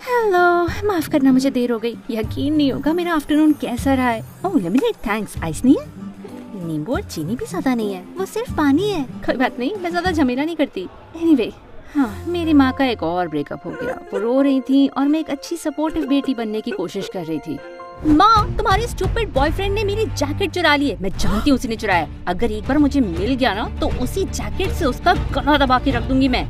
Hello, माफ करना मुझे देर हो गई। यकीन नहीं होगा मेरा आफ्टरनून कैसा रहा है। ओह लेमनेड थैंक्स। आइस नहीं है? नींबू और चीनी भी ज्यादा नहीं है, वो सिर्फ पानी है। कोई बात नहीं, मैं ज्यादा झमेला नहीं करती। एनीवे, हाँ, मेरी माँ का एक और ब्रेकअप हो गया। वो रो रही थी और मैं एक अच्छी सपोर्टिव बेटी बनने की कोशिश कर रही थी। माँ, तुम्हारे स्टूपिड बॉयफ्रेंड ने मेरी जैकेट चुरा ली है। मैं जानती हूँ उसने चुराया। अगर एक बार मुझे मिल गया ना तो उसी जैकेट से उसका गला दबा के रख दूंगी मैं।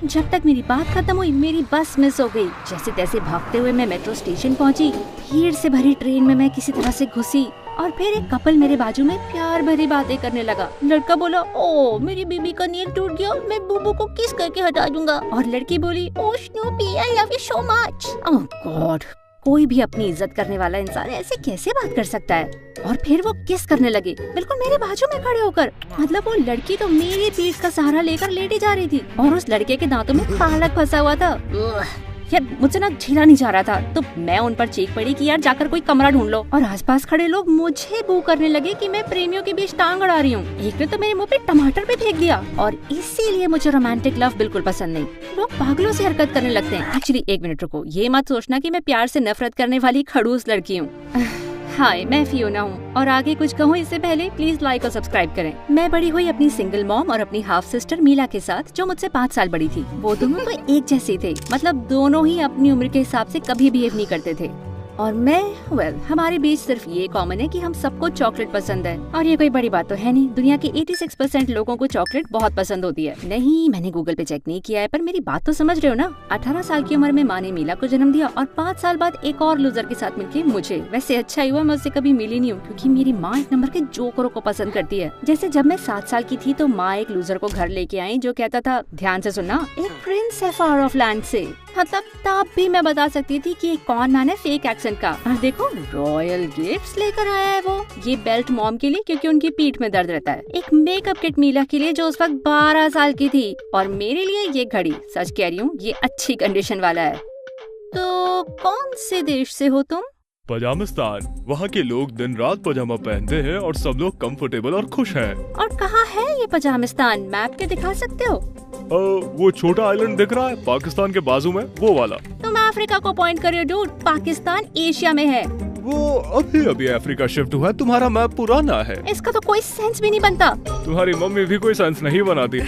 जब तक मेरी बात खत्म हुई मेरी बस मिस हो गई। जैसे तैसे भागते हुए मैं मेट्रो स्टेशन पहुंची। भीड़ से भरी ट्रेन में मैं किसी तरह से घुसी और फिर एक कपल मेरे बाजू में प्यार भरी बातें करने लगा। लड़का बोला, ओ मेरी बीबी का नेल टूट गया, मैं बूबू को किस करके हटा दूंगा। और लड़की बोली, oh Snoopy I love you so much. Oh God, कोई भी अपनी इज्जत करने वाला इंसान ऐसे कैसे बात कर सकता है। और फिर वो किस करने लगे, बिल्कुल मेरे बाजू में खड़े होकर। मतलब वो लड़की तो मेरी पीठ का सहारा लेकर लेटी जा रही थी और उस लड़के के दांतों में पालक फंसा हुआ था। यार मुझसे ना झेला नहीं जा रहा था, तो मैं उन पर चीख पड़ी कि यार जाकर कोई कमरा ढूंढ लो। और आसपास खड़े लोग मुझे बू करने लगे कि मैं प्रेमियों के बीच टांग अड़ा रही हूँ। एक ने तो मेरे मुंह पे टमाटर भी फेंक दिया। और इसीलिए मुझे रोमांटिक लव बिल्कुल पसंद नहीं। लोग पागलों से हरकत करने लगते हैं। एक्चुअली एक मिनट रुको, ये मत सोचना कि मैं प्यार से नफरत करने वाली खड़ूस लड़की हूँ। हाय, मैं फियोना हूँ और आगे कुछ कहूँ इससे पहले प्लीज लाइक और सब्सक्राइब करें। मैं बड़ी हुई अपनी सिंगल मॉम और अपनी हाफ सिस्टर मीला के साथ, जो मुझसे 5 साल बड़ी थी। वो दोनों तो एक जैसे थे, मतलब दोनों ही अपनी उम्र के हिसाब से कभी बिहेव नहीं करते थे। और मैं हमारे बीच सिर्फ ये कॉमन है कि हम सबको चॉकलेट पसंद है। और ये कोई बड़ी बात तो है नहीं, दुनिया के 86% लोगों को चॉकलेट बहुत पसंद होती है। नहीं, मैंने गूगल पे चेक नहीं किया है, पर मेरी बात तो समझ रहे हो ना। 18 साल की उम्र में माँ ने मीला को जन्म दिया और 5 साल बाद एक और लूजर के साथ मिलके मुझे। वैसे अच्छा ही हुआ मैं उससे कभी मिली नहीं हूँ, क्योंकि मेरी माँ एक नंबर के जोकरों को पसंद करती है। जैसे जब मैं 7 साल की थी तो माँ एक लूजर को घर लेके आई जो कहता था, ध्यान से सुनना, एक प्रिंस है फार ऑफ लैंड से। मतलब तब भी मैं बता सकती थी कि कौन मैन है फेक एक्सेंट का। और देखो, रॉयल गिफ्ट्स लेकर आया है वो। ये बेल्ट मॉम के लिए क्योंकि उनकी पीठ में दर्द रहता है। एक मेकअप किट मीला के लिए जो उस वक्त 12 साल की थी। और मेरे लिए ये घड़ी, सच कह रही हूँ, ये अच्छी कंडीशन वाला है। तो कौन से देश से हो तुम? पजामिस्तान। वहाँ के लोग दिन रात पजामा पहनते हैं और सब लोग कंफर्टेबल और खुश हैं। और कहाँ है ये पजामिस्तान? मैप पे दिखा सकते हो? वो छोटा आइलैंड दिख रहा है पाकिस्तान के बाजू में, वो वाला। तुम अफ्रीका को पॉइंट कर रहे हो डूड। पाकिस्तान एशिया में है। वो अभी अफ्रीका शिफ्ट हुआ है, तुम्हारा मैप पुराना है। इसका तो कोई सेंस भी नहीं बनता। तुम्हारी मम्मी भी कोई सेंस नहीं बनाती।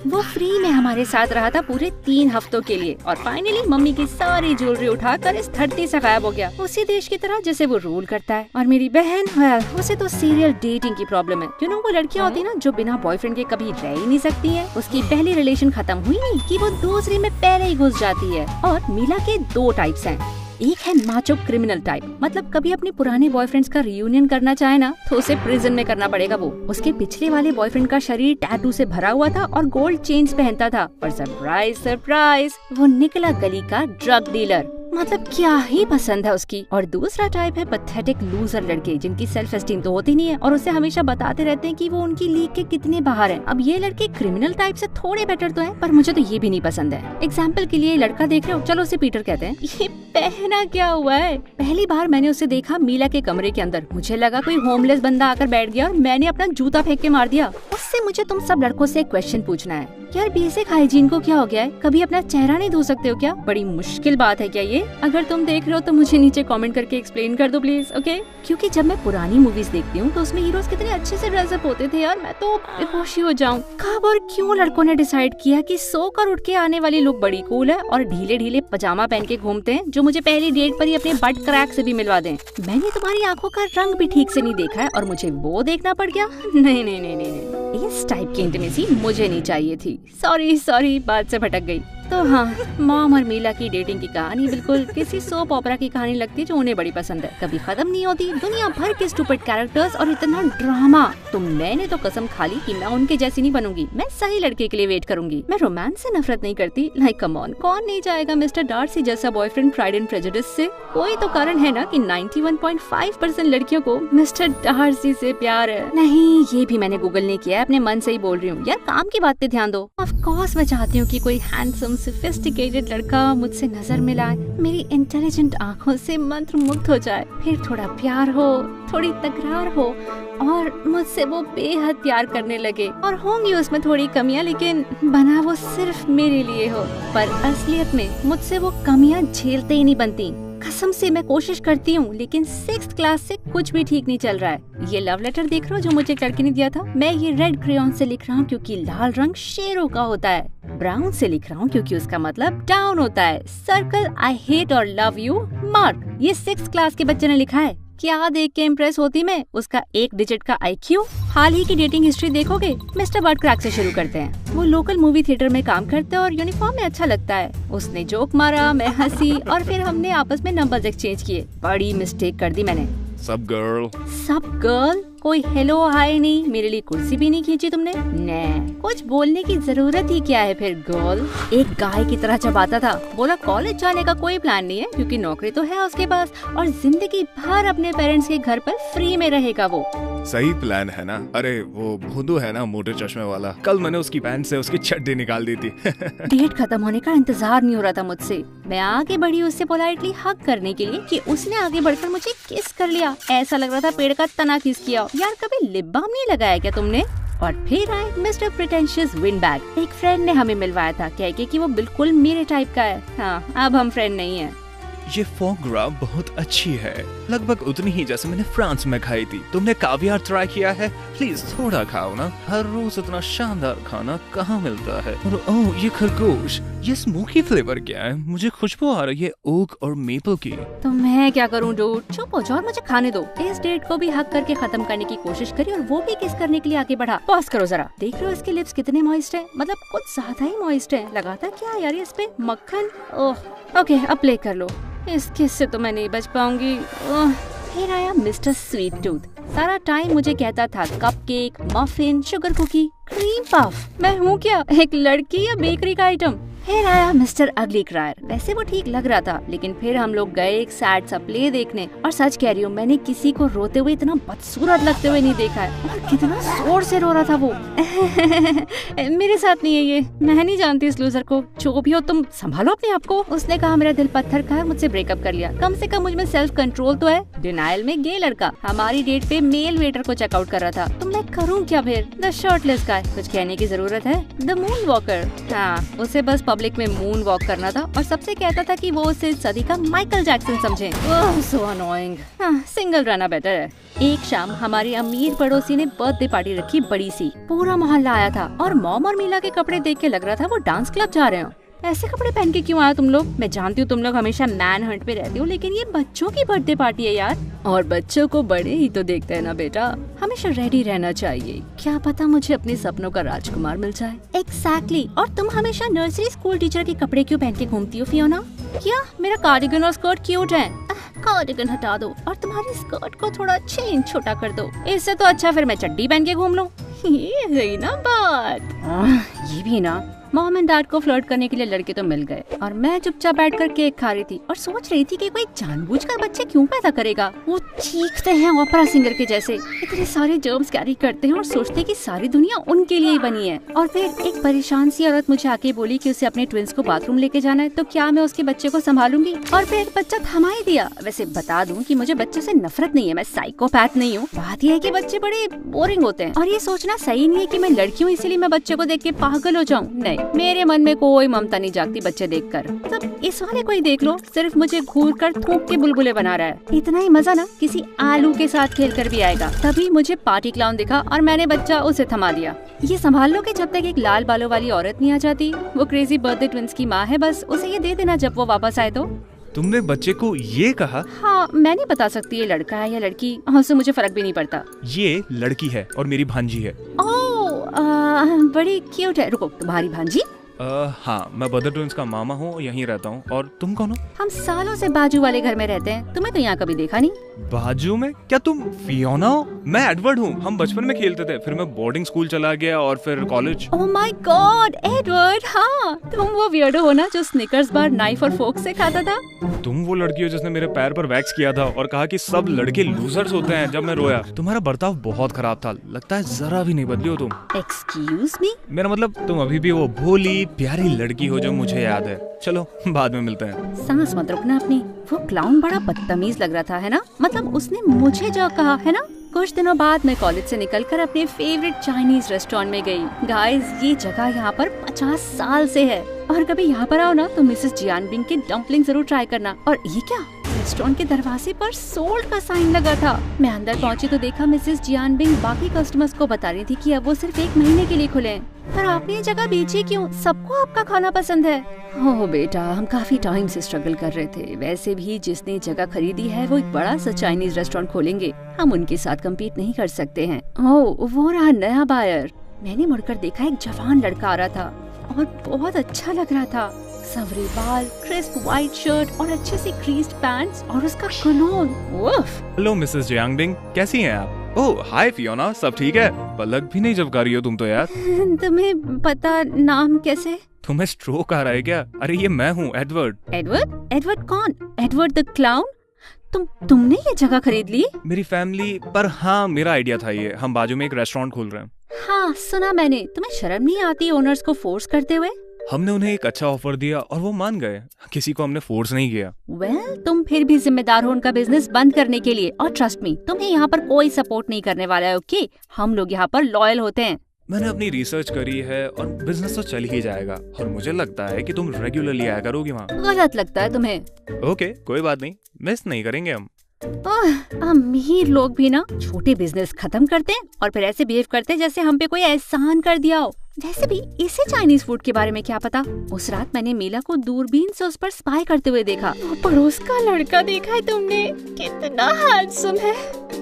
वो फ्री में हमारे साथ रहा था पूरे 3 हफ्तों के लिए और फाइनली मम्मी की सारी ज्वेलरी उठाकर इस धरती से गायब हो गया, उसी देश की तरह जैसे वो रूल करता है। और मेरी बहन, उसे तो सीरियल डेटिंग की प्रॉब्लम है। यू नो, वो लड़कियां होती है ना जो बिना बॉयफ्रेंड के कभी रह ही नहीं सकती है। उसकी पहली रिलेशन खत्म हुई नहीं कि वो दूसरी में पहले ही घुस जाती है। और मीला के 2 टाइप्स हैं। एक है माचो क्रिमिनल टाइप, मतलब कभी अपने पुराने बॉयफ्रेंड्स का रियूनियन करना चाहे ना तो उसे प्रिजन में करना पड़ेगा। वो उसके पिछले वाले बॉयफ्रेंड का शरीर टैटू से भरा हुआ था और गोल्ड चेन्स पहनता था। और सरप्राइज सरप्राइज, वो निकला गली का ड्रग डीलर। मतलब क्या ही पसंद है उसकी। और दूसरा टाइप है पैथेटिक लूजर लड़के, जिनकी सेल्फ एस्टीम तो होती नहीं है और उसे हमेशा बताते रहते हैं कि वो उनकी लीग के कितने बाहर हैं। अब ये लड़के क्रिमिनल टाइप से थोड़े बेटर तो हैं, पर मुझे तो ये भी नहीं पसंद है। एग्जाम्पल के लिए लड़का देख रहे हो, चलो उसे पीटर कहते हैं। ये पहना क्या हुआ है? पहली बार मैंने उसे देखा मीला के कमरे के अंदर। मुझे लगा कोई होमलेस बंदा आकर बैठ गया और मैंने अपना जूता फेंक के मार दिया। उससे मुझे तुम सब लड़कों से एक क्वेश्चन पूछना है, यार बेसिक हाइजीन को क्या हो गया है? कभी अपना चेहरा नहीं धो सकते हो क्या? बड़ी मुश्किल बात है क्या ये? अगर तुम देख रहे हो तो मुझे नीचे कमेंट करके एक्सप्लेन कर दो प्लीज, ओके? क्योंकि जब मैं पुरानी मूवीज देखती हूँ तो उसमें हीरोज कितने अच्छे से ड्रेसअप होते थे यार, मैं तो बेहोश ही हो जाऊँ। कब और क्यों लड़कों ने डिसाइड किया कि सोकर उठ के आने वाली लुक बड़ी कूल है और ढीले ढीले पजामा पहन के घूमते हैं, जो मुझे पहली डेट पर ही अपने बट क्रैक से भी मिलवा दें। मैंने तुम्हारी आंखों का रंग भी ठीक से नहीं देखा है और मुझे वो देखना पड़ गया। नहीं नहीं नहीं नहीं, इस टाइप की इंटीमेसी मुझे नहीं चाहिए थी। सॉरी, बात से भटक गई। तो हाँ, मॉम और मीला की डेटिंग की कहानी बिल्कुल किसी सोप ओपेरा की कहानी लगती है जो उन्हें बड़ी पसंद है। कभी खत्म नहीं होती, दुनिया भर के स्टूपिड कैरेक्टर्स और इतना ड्रामा। तो मैंने तो कसम खा ली कि मैं उनके जैसी नहीं बनूंगी। मैं सही लड़के के लिए वेट करूंगी। मैं रोमांस से नफरत नहीं करती। लाइक कम ऑन, कौन नहीं चाहेगा मिस्टर डार्सी जैसा बॉयफ्रेंड प्राइड एंड प्रेजुडिस से? कोई तो कारण है ना कि 91.5% लड़कियों को मिस्टर डार्सी से प्यार है। नहीं, ये भी मैंने गूगल नहीं किया है, अपने मन से ही बोल रही हूँ। यार काम की बात पे ध्यान दो। ऑफ कोर्स मैं चाहती हूँ कि कोई हैंडसम सोफिस्टिकेटेड लड़का मुझसे नजर मिलाए, मेरी इंटेलिजेंट आंखों से मंत्रमुग्ध हो जाए, फिर थोड़ा प्यार हो, थोड़ी तकरार हो और मुझसे वो बेहद प्यार करने लगे। और होंगी उसमें थोड़ी कमियां, लेकिन बना वो सिर्फ मेरे लिए हो। पर असलियत में मुझसे वो कमियां झेलते ही नहीं बनती। कसम से मैं कोशिश करती हूँ, लेकिन 6th क्लास से कुछ भी ठीक नहीं चल रहा है। ये लव लेटर देख रहे हो जो मुझे एक लड़के ने दिया था? मैं ये रेड क्रेयॉन से लिख रहा हूँ क्योंकि लाल रंग शेरों का होता है। ब्राउन से लिख रहा हूँ क्योंकि उसका मतलब डाउन होता है। सर्कल आई हेट और लव यू मार्क। ये 6th क्लास के बच्चे ने लिखा है। क्या देख के इम्प्रेस होती मैं? उसका 1 डिजिट का IQ। हाल ही की डेटिंग हिस्ट्री देखोगे? मिस्टर बर्ड क्रैक से शुरू करते हैं। वो लोकल मूवी थिएटर में काम करते हैं और यूनिफॉर्म में अच्छा लगता है। उसने जोक मारा, मैं हंसी और फिर हमने आपस में नंबर्स एक्सचेंज किए। बड़ी मिस्टेक कर दी मैंने। सब गर्ल। सब गर्ल? कोई हेलो हाय नहीं, मेरे लिए कुर्सी भी नहीं खींची तुमने। ने कुछ बोलने की जरूरत ही क्या है फिर गर्ल। एक गाय की तरह चबाता था। बोला कॉलेज जाने का कोई प्लान नहीं है क्योंकि नौकरी तो है उसके पास और जिंदगी भर अपने पेरेंट्स के घर पर फ्री में रहेगा वो। सही प्लान है ना? अरे वो भोंदू है ना मोटे चश्मे वाला, कल मैंने उसकी पैंट से उसकी चड्डी निकाल दी थी। डेट खत्म होने का इंतजार नहीं हो रहा था मुझसे। मैं आगे बढ़ी उससे पोलाइटली हग करने के लिए कि उसने आगे बढ़कर मुझे किस कर लिया। ऐसा लग रहा था पेड़ का तना किस किया। यार कभी लिप बाम नहीं लगाया क्या तुमने? और फिर आए मिस्टर प्रिटेंशियस विंडबैग। एक फ्रेंड ने हमें मिलवाया था कह के कि वो बिल्कुल मेरे टाइप का है। हाँ, अब हम फ्रेंड नहीं है। ये फोग्रा बहुत अच्छी है, लगभग उतनी ही जैसे मैंने फ्रांस में खाई थी। तुमने कावियार ट्राई किया है? प्लीज थोड़ा खाओ ना, हर रोज इतना शानदार खाना कहाँ मिलता है। और ओह ये खरगोश, ये स्मोकी फ्लेवर क्या है? मुझे खुशबू आ रही है ओक और मेपल की। तो मैं क्या करूँ डूड? चुप हो जाओ और मुझे खाने दो। इस डेट को भी हक करके खत्म करने की कोशिश करी और वो भी किस करने के लिए आगे बढ़ा। पॉज करो जरा। देख रहे हो इसके लिप्स कितने मॉइस्ट हैं? मतलब कुछ ज्यादा ही मॉइस्ट हैं। लगाता क्या यार इस पे मक्खन। ओह ओके, अब प्ले कर लो। इस किस से तो मैं नहीं बच पाऊंगी। फिर आया मिस्टर स्वीट टूथ। सारा टाइम मुझे कहता था cupcake, muffin, sugar cookie, cream puff. मैं हूँ क्या, एक लड़की या बेकरी का आइटम? फिर आया मिस्टर अगली क्रायर। वैसे वो ठीक लग रहा था, लेकिन फिर हम लोग गए एक सैड सा प्ले देखने। और सच कह रही हूँ, मैंने किसी को रोते हुए इतना बदसूरत लगते हुए नहीं देखा है। और कितना जोर से रो रहा था वो। मेरे साथ नहीं है ये, मैं नहीं जानती इस लूजर को। जो भी हो तुम संभालो अपने आप को। उसने कहा मेरा दिल पत्थर का है, मुझसे ब्रेकअप कर लिया। कम से कम मुझ में सेल्फ कंट्रोल तो है। डिनायल में गे लड़का हमारी डेट पे मेल वेटर को चेकआउट कर रहा था। तो मैं करूँ क्या फिर? द शर्टलेस गाय। कुछ कहने की जरूरत है? The moon walker. हाँ, उसे बस पब्लिक में मून वॉक करना था और सबसे कहता था कि वो उसे सदी का माइकल जैक्सन समझे। So annoying. सिंगल रहना बेटर है। एक शाम हमारी अमीर पड़ोसी ने बर्थडे पार्टी रखी बड़ी सी। पूरा मोहल्ला आया था और मॉम और मीला के कपड़े देख के लग रहा था वो डांस क्लब जा रहे हो। ऐसे कपड़े पहन के क्यों आए तुम लोग? मैं जानती हूँ तुम लोग हमेशा मैन हंट पे रहते हो, लेकिन ये बच्चों की बर्थडे पार्टी है यार। और बच्चों को बड़े ही तो देखते हैं ना बेटा। हमेशा रेडी रहना चाहिए। क्या पता मुझे अपने सपनों का राजकुमार मिल जाए। एग्जैक्टली। और तुम हमेशा नर्सरी स्कूल टीचर के कपड़े क्यों पहन के घूमती हो फियोना? क्या मेरा कार्डिगन और स्कर्ट क्यूट है? कार्डिगन हटा दो और तुम्हारी स्कर्ट को थोड़ा चेन छोटा कर दो। इससे तो अच्छा फिर मैं चड्डी पहन के घूम लूं। ये रही ना बात। ये भी ना, मॉम एंड डैड को फ्लर्ट करने के लिए लड़के तो मिल गए और मैं चुपचाप बैठकर केक खा रही थी और सोच रही थी कि कोई जानबूझकर बच्चे क्यों पैदा करेगा। वो चीखते हैं ओपेरा सिंगर के जैसे, इतने सारे जर्म्स कैरी करते हैं और सोचते हैं कि सारी दुनिया उनके लिए ही बनी है। और फिर एक परेशान सी औरत मुझे आके बोली कि उसे अपने ट्विंस को बाथरूम लेके जाना है, तो क्या मैं उसके बच्चे को संभालूंगी? और फिर बच्चा थमा ही दिया। वैसे बता दूं कि मुझे बच्चों से नफरत नहीं है, मैं साइकोपैथ नहीं हूँ। बात यह है कि बच्चे बड़े बोरिंग होते हैं और ये सोचना सही नहीं है कि मैं लड़की हूँ इसीलिए मैं बच्चे को देख के पागल हो जाऊँ। नहीं, मेरे मन में कोई ममता नहीं जागती बच्चे देखकर। तब इस वाले को ही देख लो, सिर्फ मुझे घूर कर थूक के बुलबुले बना रहा है। इतना ही मजा ना किसी आलू के साथ खेल कर भी आएगा। तभी मुझे पार्टी क्लाउन दिखा और मैंने बच्चा उसे थमा दिया। ये संभाल लो कि जब तक एक लाल बालों वाली औरत नहीं आ जाती। वो क्रेजी बर्थडे ट्विंस की माँ है, बस उसे ये दे देना जब वो वापस आए तो। तुमने बच्चे को ये कहा? हाँ, मैं नहीं बता सकती ये लड़का है या लड़की, उससे मुझे फर्क भी नहीं पड़ता। ये लड़की है और मेरी भांजी है। ओह, बड़ी क्यूट है। रुको, तुम्हारी भांजी? हाँ, मैं बर्थडे ट्विंस का मामा हूँ, यहीं रहता हूँ। और तुम कौन हो? हम सालों से बाजू वाले घर में रहते हैं, तुम्हें तो यहाँ कभी देखा नहीं। बाजू में? क्या तुम फियोना हो? मैं एडवर्ड हूँ, हम बचपन में खेलते थे, फिर मैं बोर्डिंग स्कूल चला गया और फिर college. Oh my God, Edward. हाँ, तुम वो वियर्डो हो ना जो स्निकर्स बार नाइफ और फोर्क से खाता था? तुम वो लड़की हो जिसने मेरे पैर पर वैक्स किया था और कहा कि सब लड़के लूजर्स होते हैं जब मैं रोया। तुम्हारा बर्ताव बहुत खराब था, लगता है जरा भी नहीं बदली हो तुम। Excuse me? मेरा मतलब तुम अभी भी वो भोली प्यारी लड़की हो जो मुझे याद है। चलो बाद में मिलते हैं। सांस मत रोकना अपनी। वो क्लाउन बड़ा बदतमीज लग रहा था, है ना? मतलब उसने मुझे जो कहा, है ना? कुछ दिनों बाद मैं कॉलेज से निकलकर अपने फेवरेट चाइनीज रेस्टोरेंट में गई। गाइस, ये जगह यहाँ पर 50 साल से है और कभी यहाँ पर आओ ना तो मिसेस जियानबिंग के डम्पलिंग जरूर ट्राई करना। और ये क्या, रेस्टोरेंट के दरवाजे पर सोल्ड का साइन लगा था। मैं अंदर पहुंची तो देखा मिसेस जियानबिंग बाकी कस्टमर्स को बता रही थी कि अब वो सिर्फ 1 महीने के लिए खुले हैं। पर आपने ये जगह बेची क्यों? सबको आपका खाना पसंद है। ओह बेटा, हम काफी टाइम से स्ट्रगल कर रहे थे। वैसे भी जिसने जगह खरीदी है वो एक बड़ा सा चाइनीज रेस्टोरेंट खोलेंगे, हम उनके साथ कम्पीट नहीं कर सकते हैं। ओह, वो रहा नया बायर। मैंने मुड़कर देखा, एक जवान लड़का आ रहा था और बहुत अच्छा लग रहा था। सवरे बाल, क्रिस्प व्हाइट शर्ट और अच्छे से क्रीज्ड पैंट्स और उसका कलोन। उफ। हेलो मिसेस जियांगबिंग, कैसी हैं आप? ओह हाय फियोना, सब ठीक है? पलक भी नहीं झपका रही हो तुम तो यार। तुम्हें पता नाम कैसे? तुम्हें स्ट्रोक आ रहा है क्या? अरे ये मैं हूँ, एडवर्ड। एडवर्ड? एडवर्ड कौन? Edward the clown? तुमने ये जगह खरीद ली? मेरी फैमिली, पर हाँ मेरा आइडिया था ये। हम बाजू में एक रेस्टोरेंट खोल रहे हैं। हाँ सुना मैंने। तुम्हें शर्म नहीं आती ओनर्स को फोर्स करते हुए? हमने उन्हें एक अच्छा ऑफर दिया और वो मान गए। किसी को हमने फोर्स नहीं किया। वेल, तुम फिर भी जिम्मेदार हो उनका बिजनेस बंद करने के लिए। और ट्रस्ट मी, तुम्हें यहाँ पर कोई सपोर्ट नहीं करने वाला है, ओके? हम लोग यहाँ पर लॉयल होते हैं। मैंने अपनी रिसर्च करी है और बिजनेस तो चल ही जाएगा। और मुझे लगता है कि तुम रेगुलरली आया करोगी वहाँ। गलत लगता है तुम्हें? ओके, कोई बात नहीं, मिस नहीं करेंगे हम। अमीर लोग भी ना छोटे बिजनेस खत्म करते हैं और फिर ऐसे बिहेव करते हैं जैसे हम पे कोई एहसान कर दिया हो। वैसे भी इसे चाइनीज फूड के बारे में क्या पता। उस रात मैंने मीला को दूरबीन से उस पर स्पाई करते हुए देखा। वो पड़ोस का लड़का देखा है तुमने? कितना हैंडसम है।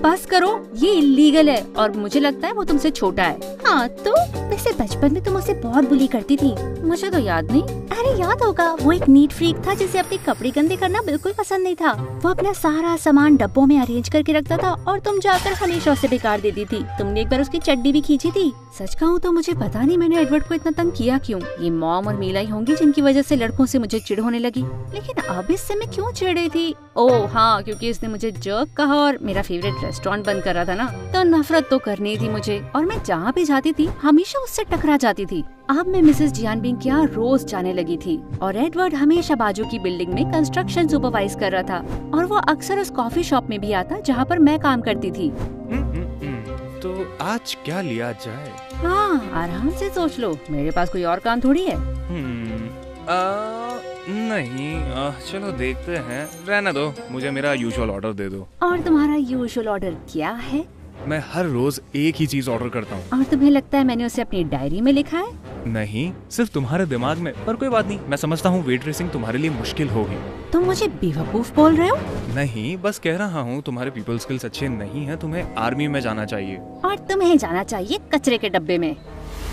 बस करो, ये इलीगल है और मुझे लगता है वो तुमसे छोटा है। हाँ तो वैसे बचपन में तुम उसे बहुत बुली करती थी। मुझे तो याद नहीं। अरे याद होगा, वो एक नीट फ्रीक था जिसे अपने कपड़े गंदे करना बिल्कुल पसंद नहीं था। वो अपना सारा सामान डब्बों में अरेंज करके रखता था और तुम जाकर हमेशा उसे बेकार देती थी। तुमने एक बार उसकी चड्डी भी खींची थी। सच कहूँ तो मुझे पता नहीं मैंने एडवर्ड को इतना तंग किया क्यों। ये मॉम और मीला ही होंगी जिनकी वजह से लड़कों से मुझे चिढ़ होने लगी। लेकिन अब इससे मैं क्यों चिढ़ रही थी? ओह हाँ, क्योंकि इसने मुझे जर्क कहा और मेरा फेवरेट रेस्टोरेंट बंद करा था ना, तो नफरत तो करनी थी मुझे। और मैं जहाँ भी जाती थी हमेशा उससे टकरा जाती थी। अब मैं मिसेस जियानबिंग के यहाँ रोज जाने लगी थी और एडवर्ड हमेशा बाजू की बिल्डिंग में कंस्ट्रक्शन सुपरवाइज कर रहा था और वो अक्सर उस कॉफी शॉप में भी आता जहाँ पर मैं काम करती थी। तो आज क्या लिया जाए? हाँ आराम से सोच लो, मेरे पास कोई और काम थोड़ी है। नहीं, चलो देखते हैं। रहने दो, मुझे मेरा यूजुअल ऑर्डर दे दो। और तुम्हारा यूजुअल ऑर्डर क्या है? मैं हर रोज एक ही चीज ऑर्डर करता हूँ। और तुम्हें लगता है मैंने उसे अपनी डायरी में लिखा है? नहीं, सिर्फ तुम्हारे दिमाग में। पर कोई बात नहीं, मैं समझता हूँ वेटरेसिंग तुम्हारे लिए मुश्किल होगी। तुम मुझे बेवकूफ बोल रहे हो? नहीं, बस कह रहा हूँ तुम्हारे पीपल स्किल्स अच्छे नहीं हैं, तुम्हें आर्मी में जाना चाहिए। और तुम्हें जाना चाहिए कचरे के डब्बे में।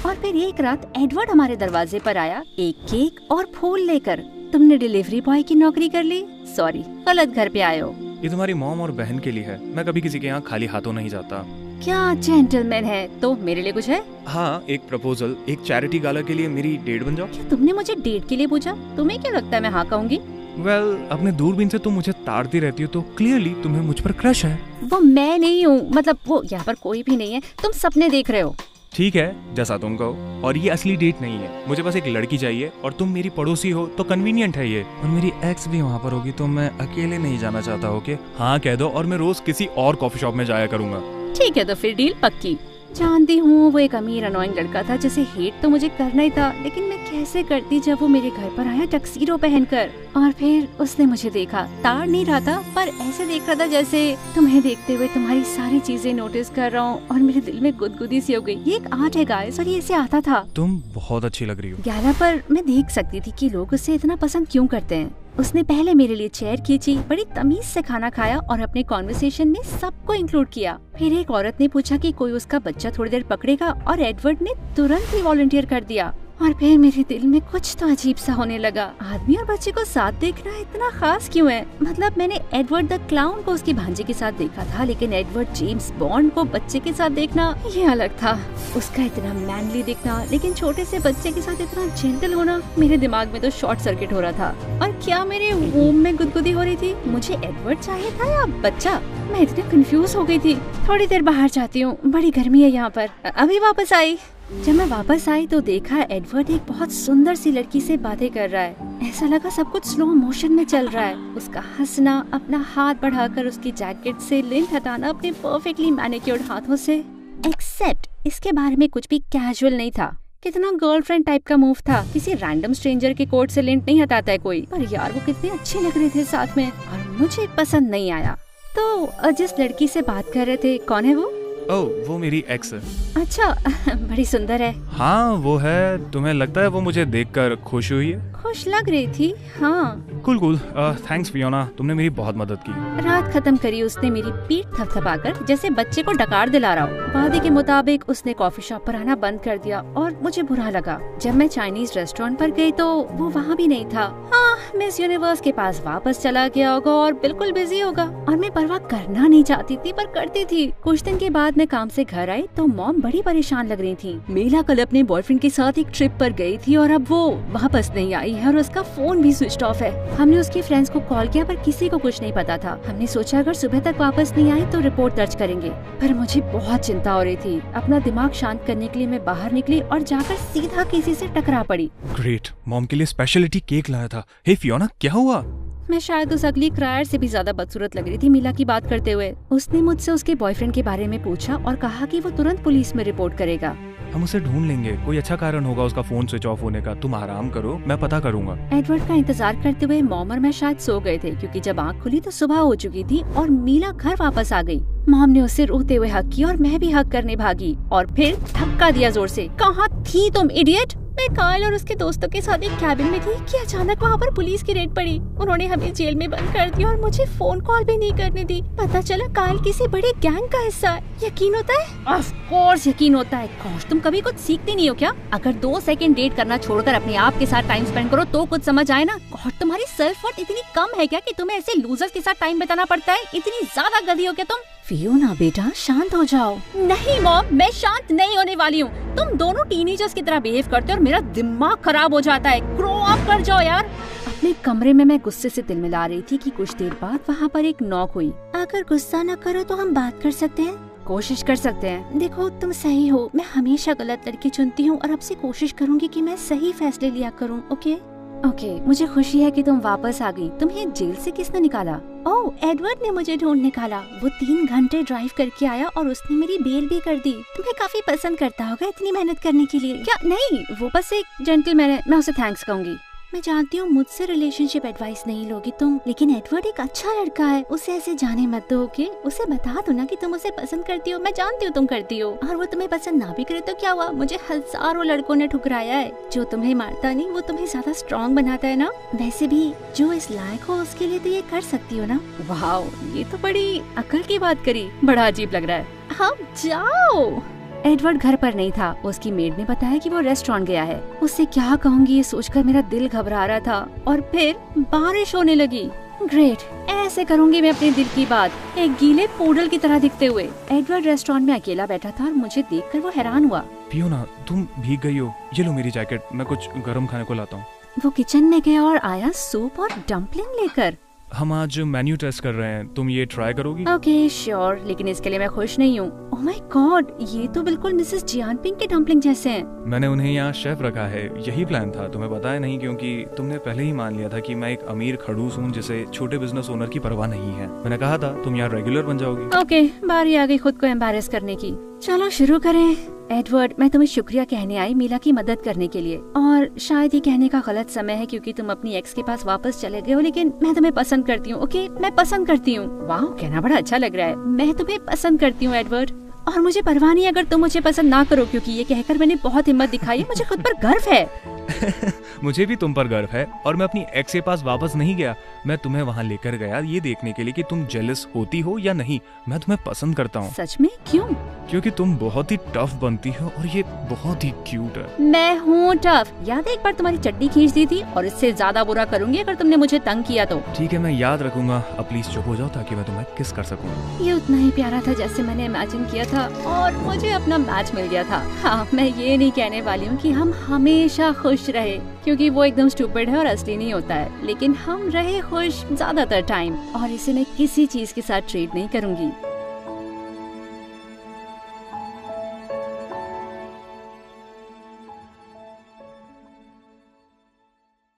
और फिर एक रात एडवर्ड हमारे दरवाजे पर आया, एक केक और फूल लेकर। तुमने डिलीवरी बॉय की नौकरी कर ली? सॉरी, गलत घर पे आए हो। ये तुम्हारी मॉम और बहन के लिए है। मैं कभी किसी के यहाँ खाली हाथों नहीं जाता। क्या जेंटलमैन है। तो मेरे लिए कुछ है? हाँ, एक प्रपोजल, एक चैरिटी गाला के लिए मेरी डेट बन जाओ। क्या तुमने मुझे डेट के लिए पूछा? तुम्हें क्या लगता है मैं हाँ कहूँगी? वेल, अपने दूरबीन से तुम मुझे ताड़ती रहती हो तो क्लियरली तुम्हें मुझ पर क्रश है। वो मैं नहीं हूँ, मतलब वो यहाँ पर कोई भी नहीं है। तुम सपने देख रहे हो। ठीक है, जैसा तुम कहो। और ये असली डेट नहीं है। मुझे बस एक लड़की चाहिए और तुम मेरी पड़ोसी हो तो कन्वीनियंट है ये। और मेरी एक्स भी वहाँ पर होगी तो मैं अकेले नहीं जाना चाहता। ओके, हाँ कह दो और मैं रोज किसी और कॉफी शॉप में जाया करूँगा। ठीक है, तो फिर डील पक्की। जानती हूँ वो एक अमीर अनोइंग लड़का था जिसे हेट तो मुझे करना ही था, लेकिन मैं कैसे करती जब वो मेरे घर पर आया टक्सीडो पहनकर। और फिर उसने मुझे देखा, ताड़ नहीं रहा था पर ऐसे देख रहा था जैसे तुम्हें देखते हुए तुम्हारी सारी चीजें नोटिस कर रहा हूँ। और मेरे दिल में गुदगुदी सी हो गई। ये एक आर्ट है गाइस और ये ऐसे आता था। तुम बहुत अच्छी लग रही हो। 11 पर मैं देख सकती थी कि लोग उससे इतना पसंद क्यों करते हैं। उसने पहले मेरे लिए चेयर खींची, बड़ी तमीज से खाना खाया और अपने कॉन्वर्सेशन में सबको इंक्लूड किया। फिर एक औरत ने पूछा कि कोई उसका बच्चा थोड़ी देर पकड़ेगा और एडवर्ड ने तुरंत ही वॉलंटियर कर दिया। और फिर मेरे दिल में कुछ तो अजीब सा होने लगा। आदमी और बच्चे को साथ देखना इतना खास क्यों है? मतलब मैंने एडवर्ड द क्लाउन को उसकी भांजे के साथ देखा था, लेकिन एडवर्ड जेम्स बॉन्ड को बच्चे के साथ देखना ये अलग था। उसका इतना मैनली दिखना लेकिन छोटे से बच्चे के साथ इतना जेंटल होना, मेरे दिमाग में तो शॉर्ट सर्किट हो रहा था। और क्या मेरे वोम में गुदगुदी हो रही थी? मुझे एडवर्ड चाहिए था या बच्चा? मैं इतनी कंफ्यूज हो गई थी। थोड़ी देर बाहर जाती हूँ, बड़ी गर्मी है यहाँ पर। अभी वापस आई। जब मैं वापस आई तो देखा एडवर्ड एक बहुत सुंदर सी लड़की से बातें कर रहा है। ऐसा लगा सब कुछ स्लो मोशन में चल रहा है। उसका हंसना, अपना हाथ बढ़ाकर उसकी जैकेट से लिंट हटाना अपने परफेक्टली मैनिक्योर्ड हाथों से। एक्सेप्ट इसके बारे में कुछ भी कैजुअल नहीं था। कितना गर्लफ्रेंड टाइप का मूव था। किसी रैंडम स्ट्रेंजर के कोट से लिंट नहीं हटाता है कोई। पर यार वो कितने अच्छे लग रहे थे साथ में, और मुझे पसंद नहीं आया। तो जिस लड़की से बात कर रहे थे, कौन है वो? ओह, वो मेरी एक्स है। अच्छा, बड़ी सुंदर है। हाँ वो है। तुम्हें लगता है वो मुझे देखकर खुश हुई है? खुश लग रही थी, हाँ। कूल। थैंक्स फियोना, तुमने मेरी बहुत मदद की। रात खत्म करी उसने मेरी पीठ थपथपाकर, जैसे बच्चे को डकार दिला रहा हो। वादे के मुताबिक उसने कॉफी शॉप पर आना बंद कर दिया और मुझे बुरा लगा। जब मैं चाइनीज रेस्टोरेंट पर गई तो वो वहाँ भी नहीं था। हाँ, मिस यूनिवर्स के पास वापस चला गया होगा और बिल्कुल बिजी होगा। और मैं परवाह करना नहीं चाहती थी पर करती थी। कुछ दिन के बाद मैं काम से घर आई तो मॉम बड़ी परेशान लग रही थी। मीला कल अपने बॉयफ्रेंड के साथ एक ट्रिप पर गई थी और अब वो वापस नहीं आई है और उसका फोन भी स्विच ऑफ है। हमने उसके फ्रेंड्स को कॉल किया पर किसी को कुछ नहीं पता था। हमने सोचा अगर सुबह तक वापस नहीं आई तो रिपोर्ट दर्ज करेंगे। पर मुझे बहुत चिंता हो रही थी। अपना दिमाग शांत करने के लिए मैं बाहर निकली और जाकर सीधा किसी से टकरा पड़ी। ग्रेट, मॉम के लिए स्पेशलिटी केक लाया था। हे फियोना, क्या हुआ? मैं शायद उस अगली क्रायर से भी ज्यादा बदसूरत लग रही थी मीला की बात करते हुए। उसने मुझसे उसके बॉयफ्रेंड के बारे में पूछा और कहा कि वो तुरंत पुलिस में रिपोर्ट करेगा। हम उसे ढूंढ लेंगे, कोई अच्छा कारण होगा उसका फोन स्विच ऑफ होने का। तुम आराम करो, मैं पता करूंगा। एडवर्ड का इंतजार करते हुए मॉम और मैं शायद सो गए थे, क्योंकि जब आँख खुली तो सुबह हो चुकी थी और मीला घर वापस आ गई। मॉम ने उसे रोते हुए हक किया और मैं भी हक करने भागी और फिर धक्का दिया जोर से। कहाँ थी तुम इडियट? मैं कायल और उसके दोस्तों के साथ एक कैबिन में थी कि अचानक वहाँ पर पुलिस की रेड पड़ी। उन्होंने हमें जेल में बंद कर दिया और मुझे फोन कॉल भी नहीं करने दी। पता चला कायल किसी बड़े गैंग का हिस्सा है। यकीन होता है? ऑफ कोर्स यकीन होता है। गॉश, तुम कभी कुछ सीखती नहीं हो क्या? अगर 2 सेकंड डेट करना छोड़कर अपने आप के साथ टाइम स्पेंड करो तो कुछ समझ आए ना। गॉड, तुम्हारी सेल्फ वर्थ इतनी कम है क्या कि तुम्हें ऐसे लूजर्स के साथ टाइम बिताना पड़ता है? इतनी ज्यादा गधी हो क्या तुम? फियोना बेटा, शांत हो जाओ। नहीं मॉम, मैं शांत नहीं होने वाली हूँ। तुम दोनों टीनेजर्स की तरह बिहेव करते हो और मेरा दिमाग खराब हो जाता है। ग्रो अप कर जाओ यार। अपने कमरे में मैं गुस्से से दिल मिला रही थी कि कुछ देर बाद वहाँ पर एक नॉक हुई। अगर गुस्सा न करो तो हम बात कर सकते हैं। कोशिश कर सकते हैं। देखो, तुम सही हो। मैं हमेशा गलत लड़की चुनती हूँ और अब से कोशिश करूँगी कि मैं सही फैसले लिया करूँ। ओके, मुझे खुशी है कि तुम वापस आ गई। तुम्हें जेल से किसने निकाला? ओह, एडवर्ड ने मुझे ढूंढ निकाला। वो 3 घंटे ड्राइव करके आया और उसने मेरी बेल भी कर दी। तुम्हें काफी पसंद करता होगा इतनी मेहनत करने के लिए। क्या? नहीं, वो बस एक जेंटलमैन है। मैं उसे थैंक्स कहूँगी। मैं जानती हूँ मुझसे रिलेशनशिप एडवाइस नहीं लोगी तुम, लेकिन एडवर्ड एक अच्छा लड़का है। उसे ऐसे जाने मत दो। ओके, उसे बता दो ना कि तुम उसे पसंद करती हो। मैं जानती हूँ तुम करती हो। और वो तुम्हें पसंद ना भी करे तो क्या हुआ? मुझे हजारों लड़कों ने ठुकराया है। जो तुम्हें मारता नहीं वो तुम्हें ज्यादा स्ट्रॉन्ग बनाता है ना। वैसे भी जो इस लायक हो उसके लिए तो ये कर सकती हो ना। वाह, ये तो बड़ी अकल की बात करी। बड़ा अजीब लग रहा है। हाँ, जाओ। एडवर्ड घर पर नहीं था। उसकी मेड ने बताया कि वो रेस्टोरेंट गया है। उससे क्या कहूँगी ये सोचकर मेरा दिल घबरा रहा था। और फिर बारिश होने लगी। ग्रेट, ऐसे करूँगी मैं अपने दिल की बात, एक गीले पोडल की तरह दिखते हुए। एडवर्ड रेस्टोरेंट में अकेला बैठा था और मुझे देखकर वो हैरान हुआ। फियोना, तुम भीग गई हो। ये लो मेरी जैकेट, मैं कुछ गर्म खाने को लाता हूँ। वो किचन में गया और आया सूप और डम्पलिंग लेकर। हम आज मेन्यू टेस्ट कर रहे हैं, तुम ये ट्राई करोगी? ओके श्योर, लेकिन इसके लिए मैं खुश नहीं हूँ। ओह माय गॉड, ये तो बिल्कुल मिसेस जियानपिंग के डम्पलिंग जैसे हैं। मैंने उन्हें यहाँ शेफ रखा है, यही प्लान था। तुम्हें पता है नहीं, क्योंकि तुमने पहले ही मान लिया था कि मैं एक अमीर खड़ूस हूँ जिसे छोटे बिजनेस ओनर की परवाह नहीं है। मैंने कहा था तुम यहाँ रेगुलर बन जाओगी। ओके, बारी आ गई खुद को एम्बैरेस करने की। चलो शुरू करें। एडवर्ड, मैं तुम्हें शुक्रिया कहने आई मीला की मदद करने के लिए। और शायद ये कहने का गलत समय है क्योंकि तुम अपनी एक्स के पास वापस चले गए हो, लेकिन मैं तुम्हें पसंद करती हूँ। ओके, मैं पसंद करती हूँ। वाह, कहना बड़ा अच्छा लग रहा है। मैं तुम्हें पसंद करती हूँ एडवर्ड, और मुझे परवाह नहीं अगर तुम मुझे पसंद ना करो, क्योंकि ये कहकर मैंने बहुत हिम्मत दिखाई है। मुझे खुद पर गर्व है। मुझे भी तुम पर गर्व है। और मैं अपनी एक्स के पास वापस नहीं गया, मैं तुम्हें वहाँ लेकर गया ये देखने के लिए कि तुम जेलस होती हो या नहीं। मैं तुम्हें पसंद करता हूँ। सच में? क्यों? क्योंकि तुम बहुत ही टफ बनती हो और ये बहुत ही क्यूट है। मैं हूँ टफ। याद है एक बार तुम्हारी चड्डी खींच दी थी, और इससे ज्यादा बुरा करूंगी अगर तुमने मुझे तंग किया तो। ठीक है, मैं याद रखूंगा। अब प्लीज चुप हो जाओ ताकि मैं तुम्हें किस कर सकूं। ये उतना ही प्यारा था जैसे मैंने इमेजिन किया था, और मुझे अपना मैच मिल गया था। हाँ, मैं ये नहीं कहने वाली हूँ कि हम हमेशा खुश रहे, क्योंकि वो एकदम स्टूपिड है और असली नहीं होता है, लेकिन हम रहे खुश ज्यादातर टाइम, और इसे मैं किसी चीज के साथ ट्रेड नहीं करूंगी।